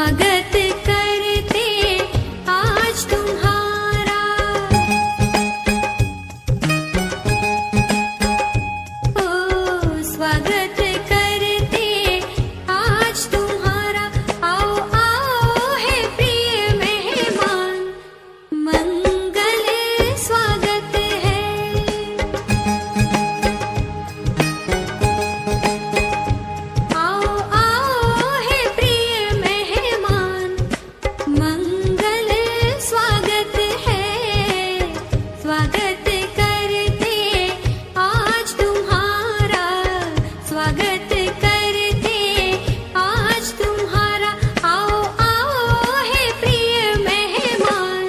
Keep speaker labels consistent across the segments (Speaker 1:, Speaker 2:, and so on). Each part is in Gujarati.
Speaker 1: स्वागत करते आज तुम्हारा, ओ स्वागत करते आज तुम्हारा। आओ आओ है प्रिय मेहमान, मंगल स्वागत है। आओ आओ है प्रिय मेहमान, मंगल स्वागत है। स्वागत करते आज तुम्हारा, स्वागत करते आज तुम्हारा। आओ आओ है प्रिय मेहमान,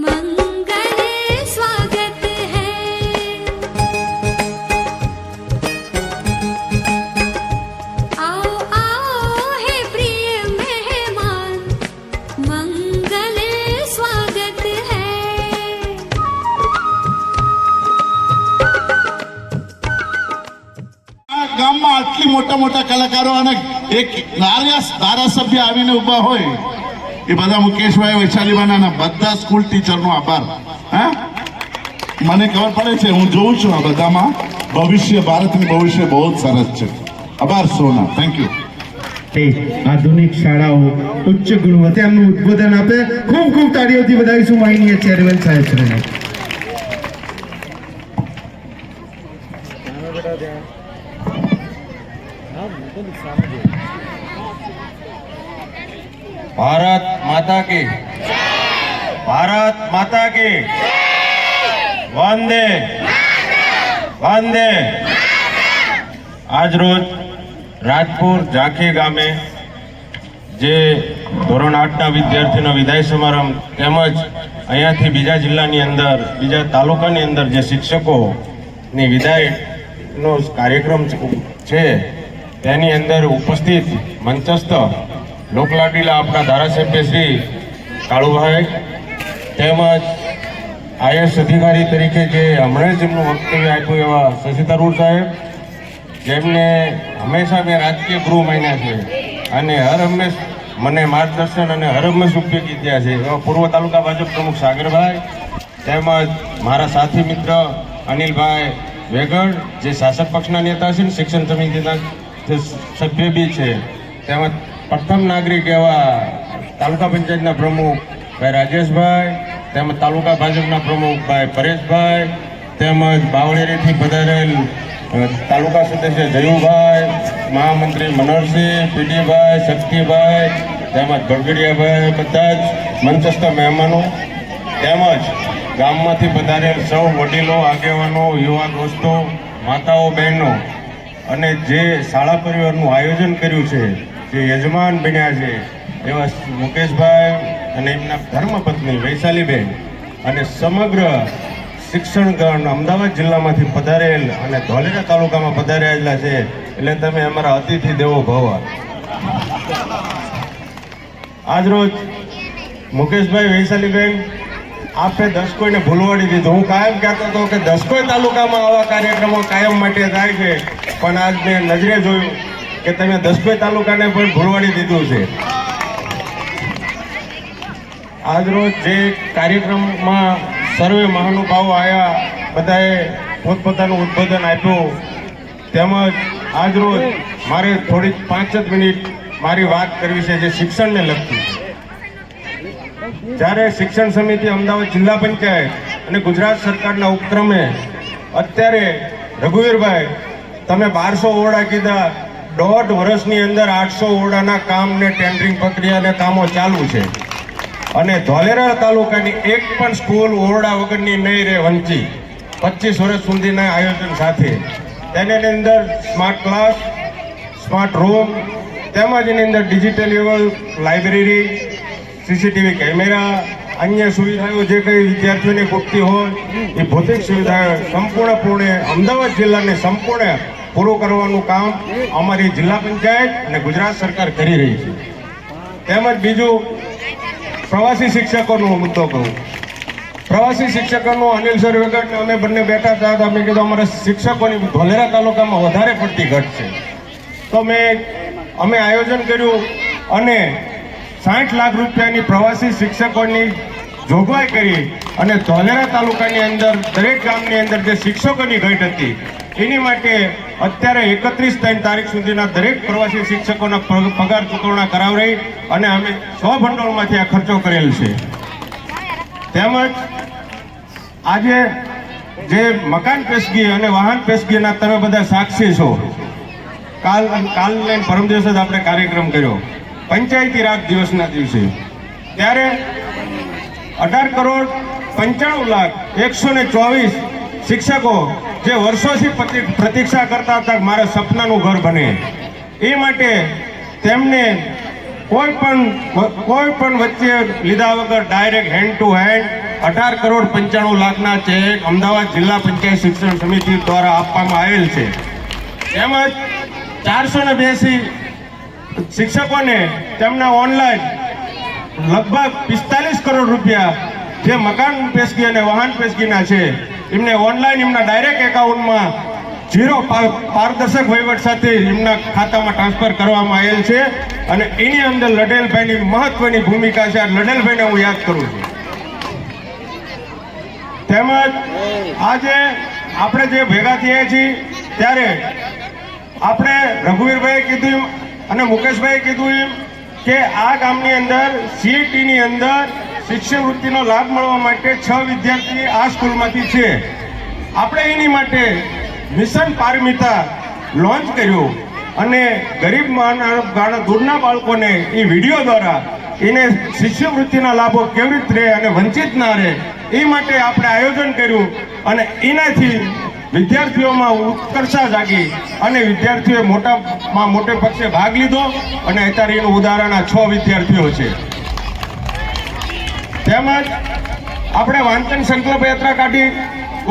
Speaker 1: मंगल स्वागत है। आओ आओ है प्रिय मेहमान, मंगल स्वागत है।
Speaker 2: આ ગામમાં આટલી મોટા મોટા કલાકારો અને એક ધારાસભ્ય આવીને ઊભા હોય એ બધા મુકેશભાઈ વૈશાલીબાના બધા સ્કૂલ ટીચરનો આભાર। હા, મને ખબર પડે છે, હું જોઉં છું આ બધામાં ભવિષ્ય, ભારતનું ભવિષ્ય બહુ જ સરસ છે। આભાર સોના, થેન્ક યુ।
Speaker 3: તે આધુનિક શાળાઓ ઉચ્ચ ગુણવત્તાનું ઉદ્બોધન આપે। ખૂબ ખૂબ તાળીઓથી વધાવીશું માનનીય ચેરમેન સાહેબ શ્રીને।
Speaker 4: भारत माता की, भारत माता की, वंदे वंदे। आज रोज રાજપુર ઝાંખી ગામે જે ધોરણ 8ના વિદ્યાર્થીનો વિદાય સમારંભ તેમજ અહીંયાથી બીજા જિલ્લાની અંદર, બીજા તાલુકાની અંદર જે શિક્ષકોની વિદાયનો કાર્યક્રમ છે તેની અંદર ઉપસ્થિત મંચસ્થ લોકલાડીલા આપણા ધારાસભ્ય શ્રી કાળુભાઈ તેમજ આઈએસ અધિકારી તરીકે જે હમણાં જ એમનું વક્તવ્ય આપ્યું એવા શશી તરૂર સાહેબ, જેમને હંમેશા મેં રાજકીય ગૃહ માન્યા છે અને હર હંમેશ મને માર્ગદર્શન અને હર હંમેશ ઉપયોગી થયા છે એવા પૂર્વ તાલુકા ભાજપ પ્રમુખ સાગરભાઈ તેમજ મારા સાથી મિત્ર અનિલભાઈ વેગડ જે શાસક પક્ષના નેતા છે ને શિક્ષણ સમિતિના જે સભ્ય બી છે, તેમજ પ્રથમ નાગરિક એવા તાલુકા પંચાયતના પ્રમુખ ભાઈ રાજેશભાઈ, તેમજ તાલુકા ભાજપના પ્રમુખ ભાઈ પરેશભાઈ, તેમજ બાવળેરીથી પધારેલ તાલુકા સદસ્ય જયુભાઈ, મહામંત્રી મનોહરસિંહ, પીડીભાઈ, શક્તિભાઈ, તેમજ ગડગડિયાભાઈ, બધા જ મંચસ્થ મહેમાનો તેમજ ગામમાંથી પધારેલ સૌ વડીલો, આગેવાનો, યુવા દોસ્તો, માતાઓ, બહેનો અને જે શાળા પરિવારનું આયોજન કર્યું છે, જે યજમાન બન્યા છે એવા મુકેશભાઈ અને એમના ધર્મપત્ની વૈશાલીબેન અને સમગ્ર શિક્ષણગણ અમદાવાદ જિલ્લામાંથી પધારેલ અને ધોલેરા તાલુકામાં પધારેલા છે, એટલે તમે અમારા અતિથિ દેવો ભવ। આજ રોજ મુકેશભાઈ, વૈશાલીબેન, આપે દસકોઈને ભૂલવાડી દીધું। હું કાયમ કહેતો હતો કે દસકોઈ તાલુકામાં આવા કાર્યક્રમો કાયમ માટે થાય છે, પણ આજ મેં નજરે જોયું કે તમે દસકોઈ તાલુકાને પણ ભૂલવાડી દીધું છે। આજ રોજ જે કાર્યક્રમમાં સર્વે મહાનુભાવો આવ્યા, બધાએ પોતપોતાનું ઉદ્બોધન આપ્યું, તેમજ આજ રોજ મારે થોડી 5 જ મિનિટ મારી વાત કરવી છે જે શિક્ષણને લગતી છે। જ્યારે શિક્ષણ સમિતિ અમદાવાદ જિલ્લા પંચાયત અને ગુજરાત સરકારના ઉપક્રમે અત્યારે રઘુવીરભાઈ તમે 1200 ઓરડા કીધા, 1.5 વર્ષની અંદર 800 ઓરડાના કામને ટેન્ડરિંગ પ્રક્રિયાને કામો ચાલુ છે અને ધોલેરા તાલુકાની એક પણ સ્કૂલ ઓરડા વગરની નહીં રહે વંચી 25 વર્ષ સુધીના આયોજન સાથે। તેની અંદર સ્માર્ટ ક્લાસ, સ્માર્ટ રૂમ, તેમજ એની અંદર ડિજિટલ લાઇબ્રેરી, સીસીટીવી કેમેરા, અન્ય સુવિધાઓ જે કંઈ વિદ્યાર્થીઓને ખૂટતી હોય એ ભૌતિક સુવિધાઓ સંપૂર્ણપણે અમદાવાદ જિલ્લાને સંપૂર્ણ પૂરું કરવાનું કામ અમારી જિલ્લા પંચાયત અને ગુજરાત સરકાર કરી રહી છે। તેમજ બીજું પ્રવાસી શિક્ષકોનો મુદ્દો કહું। પ્રવાસી શિક્ષકોનો અનિલ સર વેગડ અમે બંને બેઠા હતા, અમે કીધું અમારા શિક્ષકોની ધોલેરા તાલુકામાં વધારે પડતી ઘટ છે, તો અમે આયોજન કર્યું અને 60 લાખ રૂપિયાની પ્રવાસી શિક્ષકોની જોગવાઈ કરી અને ધોલેરા તાલુકાની અંદર દરેક ગામની અંદર જે શિક્ષકોની ઘટ હતી એની માટે અત્યારે 31 તારીખ સુધીના દરેક પ્રવાસી શિક્ષકોના પગાર ચૂકવણા કરાવરાઈ અને અમે સ્વભંડોળમાંથી આ ખર્ચો કરેલ છે. તેમજ આજે જે મકાન પેશગી અને વાહન પેશગીના તમે બધા સાક્ષી છો. કાલ લઈને પરમ દિવસે જ આપણે કાર્યક્રમ કર્યો પંચાયતી રાજ દિવસના દિવસે, ત્યારે 18,95,124 શિક્ષકો જે વર્ષોથી પ્રતીક્ષા કરતા હતા મારા સપનાનું ઘર બને, એ માટે તેમને કોઈ પણ વચ્ચે લીધા વગર ડાયરેક્ટ હેન્ડ ટુ હેન્ડ 18,95,00,000ના ચેક અમદાવાદ જિલ્લા પંચાયત શિક્ષણ સમિતિ દ્વારા આપવામાં આવેલ છે. તેમજ 482 શિક્ષકોને તેમના ઓનલાઈન લગભગ 45 કરોડ રૂપિયા જે મકાન પેશગી અને વાહન પેશગીના છે એમને ઓનલાઈન એમના ડાયરેક્ટ એકાઉન્ટમાં ઝીરો પારદર્શક વહીવટ સાથે એમના ખાતામાં ટ્રાન્સફર કરવામાં આવેલ છે અને એની અંદર લડેલભાઈની મહત્વની ભૂમિકા છે. આ લડેલભાઈને હું યાદ કરું છું. તેમજ આજે આપણે જે ભેગા થયા છીએ ત્યારે આપણે રઘુવીરભાઈએ કીધું અને મુકેશભાઈએ કીધું એમ કે આ ગામની અંદર CETની અંદર શિષ્યવૃત્તિનો લાભ મળવા માટે 6 વિદ્યાર્થી આ સ્કૂલમાંથી છે. આપણે એની માટે મિશન પારમિતા લોન્ચ કર્યું અને ગરીબ દૂરના બાળકોને એ વિડીયો દ્વારા એને શિષ્યવૃત્તિના લાભો કેવી રીતે રહે અને વંચિત ના રહે એ માટે આપણે આયોજન કર્યું અને એનાથી વિદ્યાર્થીઓમાં ઉત્કર્ષા જાગી અને વિદ્યાર્થીઓએ મોટે પક્ષે ભાગ લીધો અને અત્યારે એનું ઉદાહરણ આ 6 વિદ્યાર્થીઓ છે. તેમજ આપણે વાંચન સંકલ્પ યાત્રા કાઢી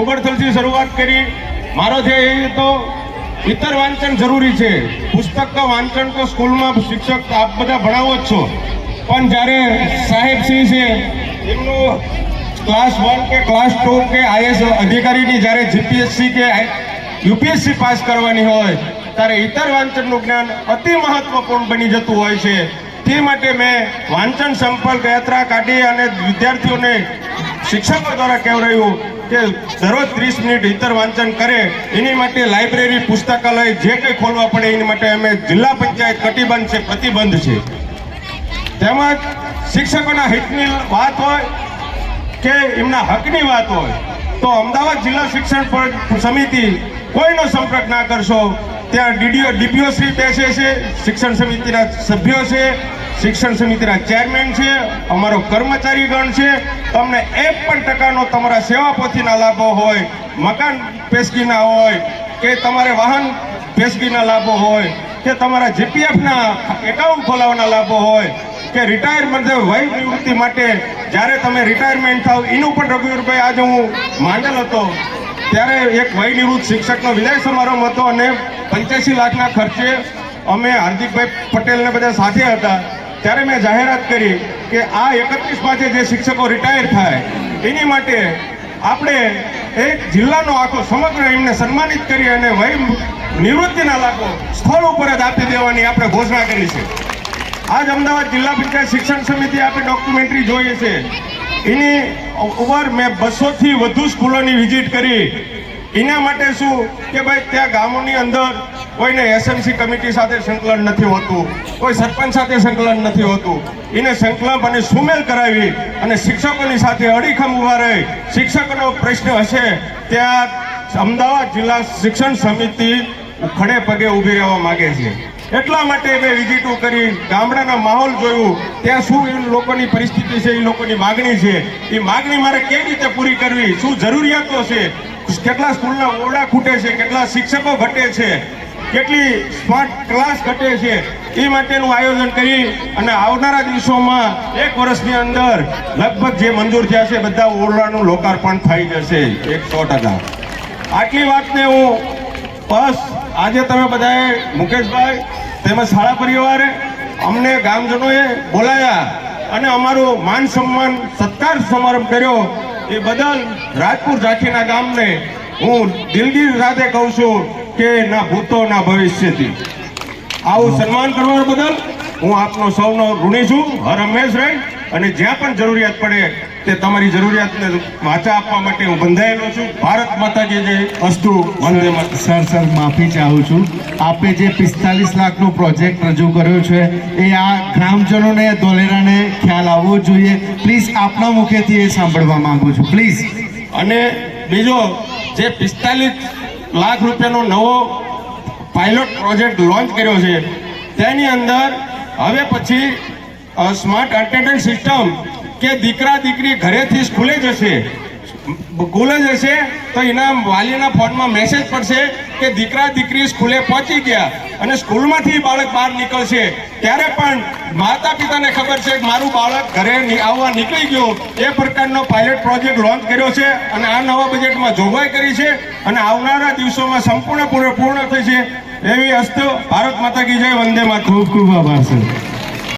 Speaker 4: ઉબડથલથી શરૂઆત કરી. મારો ધ્યેય એ તો ઇતર વાંચન જરૂરી છે. પુસ્તક વાંચન તો સ્કૂલમાં શિક્ષક આપ બધા ભણાવો જ છો, પણ જ્યારે સાહેબશ્રી છે એમનું ક્લાસ 1 કે ક્લાસ 2 કે IAS અધિકારીની જ્યારે GPSC કે UPSC પાસ કરવાની હોય ત્યારે ઇતર વાંચનનું જ્ઞાન અતિ મહત્વપૂર્ણ બની જતું હોય છે. તે માટે મેં વાંચન સંપર્ક યાત્રા કાઢી અને વિદ્યાર્થીઓને શિક્ષકો દ્વારા કહેવાયું કે દરરોજ 30 મિનિટ ઇતર વાંચન કરે. એની માટે લાઇબ્રેરી પુસ્તકાલય જે કંઈ ખોલવા પડે એની માટે અમે જિલ્લા પંચાયત કટિબંધ છે, પ્રતિબંધ છે. તેમજ શિક્ષકોના હિતની વાત હોય કે એમના હકની વાત હોય તો અમદાવાદ જિલ્લા શિક્ષણ સમિતિ કોઈનો સંપર્ક ના કરશો. ત્યાં DPO શ્રી બેસે છે, શિક્ષણ સમિતિના સભ્યો છે, શિક્ષણ સમિતિના ચેરમેન છે, અમારો કર્મચારીગણ છે. તમને 1% તમારા સેવાપોથીના લાભો હોય, મકાન પેશગીના હોય કે તમારે વાહન પેશગીના લાભો હોય કે તમારા GPFના એકાઉન્ટ ખોલાવવાના લાભો હોય કે રિટાયરમેન્ટ વય નિવૃત્તિ માટે જ્યારે તમે રિટાયરમેન્ટ થાવ એનું પણ રઘુવીરભાઈ આજે હું માંડેલ હતો ત્યારે એક વય નિવૃત્ત શિક્ષકનો વિદાય સમારંભ હતો અને 85 લાખના ખર્ચે અમે હાર્દિકભાઈ પટેલને બધા સાથે હતા. ત્યારે મેં જાહેરાત કરી કે આ 31 જે શિક્ષકો રિટાયર થાય એની માટે આપણે એક જિલ્લાનો આખો સમગ્ર એમને સન્માનિત કરી અને વય નિવૃત્તિના લાભો સ્થળ ઉપર જ આપી દેવાની આપણે ઘોષણા કરી છે. આજ અમદાવાદ જિલ્લા પંચાયત શિક્ષણ સમિતિ આપણે ડોક્યુમેન્ટરી જોઈએ છે. એની ઉપર મેં 200થી વધુ સ્કૂલોની વિઝિટ કરી. એના માટે શું કે ભાઈ ત્યાં ગામોની અંદર કોઈને SMC કમિટી સાથે સંકલન નથી હોતું, કોઈ સરપંચ સાથે સંકલન નથી હોતું. એને સંકલન અને સુમેલ કરાવી અને શિક્ષકોની સાથે અડીખમ ઊભા રહી શિક્ષકોનો પ્રશ્ન હશે ત્યાં અમદાવાદ જિલ્લા શિક્ષણ સમિતિ ખડે પગે ઊભી રહેવા માગે છે. એટલા માટે મેં વિઝિટો કરી, ગામડાના માહોલ જોયું, ત્યાં શું એ લોકોની પરિસ્થિતિ છે, એ લોકોની માગણી છે, એ માગણી મારે કેવી રીતે પૂરી કરવી, શું જરૂરિયાતો છે, કેટલા સ્કૂલના ઓરડા ખૂટે છે, કેટલા શિક્ષકો ઘટે છે, કેટલી સ્માર્ટ ક્લાસ ઘટે છે, એ માટેનું આયોજન કરી અને આવનારા દિવસોમાં 1 વર્ષની અંદર લગભગ જે મંજૂર થયા છે બધા ઓરડાનું લોકાર્પણ થઈ જશે 100%. આટલી વાતને હું બસ આજે તમે બધાએ મુકેશભાઈ તેમજ શાળા પરિવારે અમને ગામજનોએ બોલાયા અને અમારું માન સન્માન સત્કાર સમારંભ કર્યો એ બદલ રાજપુર ઝાંખીના ગામને હું દિલગીર સાથે કહું છું કે ના ભૂતો ના ભવિષ્યથી આવું સન્માન કરવા બદલ હું આપનો સૌનો ઋણી છું હર હંમેશ રહી, અને જ્યાં પણ જરૂરિયાત પડે તે તમારી જરૂરિયાતને વાચા આપવા માટે હું બંધાયેલો છું. ભારત માતા કી જય. અસ્તુ. વંદે માતરમ.
Speaker 3: સર માફી ચાહું છું, આપે જે 45 લાખનો પ્રોજેક્ટ રજૂ કર્યો છે એ આ ગ્રામજનોને ધોલેરાને ખ્યાલ આવવો જોઈએ. પ્લીઝ આપના મુખેથી એ સાંભળવા માંગુ છું પ્લીઝ.
Speaker 4: અને બીજો જે 45 લાખ રૂપિયાનો નવો પાયલોટ પ્રોજેક્ટ લોન્ચ કર્યો છે તેની અંદર હવે પછી સ્માર્ટ અટેન્ડન્ટ સિસ્ટમ કે દીકરા દીકરી ઘરેથી સ્કૂલે જશે તો એના વાલીના ફોનમાં મેસેજ પડશે કે દીકરા દીકરી સ્કૂલે પહોંચી ગયા, અને સ્કૂલમાંથી બાળક બહાર નીકળશે ત્યારે પણ માતા પિતાને ખબર છે કે મારું બાળક ઘરે આવવા નીકળી ગયું. એ પ્રકારનો પાયલટ પ્રોજેક્ટ લોન્ચ કર્યો છે અને આ નવા બજેટમાં જોગવાઈ કરી છે અને આવનારા દિવસોમાં સંપૂર્ણ પૂર્ણ થશે. એવી અસ્તુ. ભારત માતા કી જય. વંદે માતરમ.
Speaker 3: ખૂબ ખૂબ આભાર સર.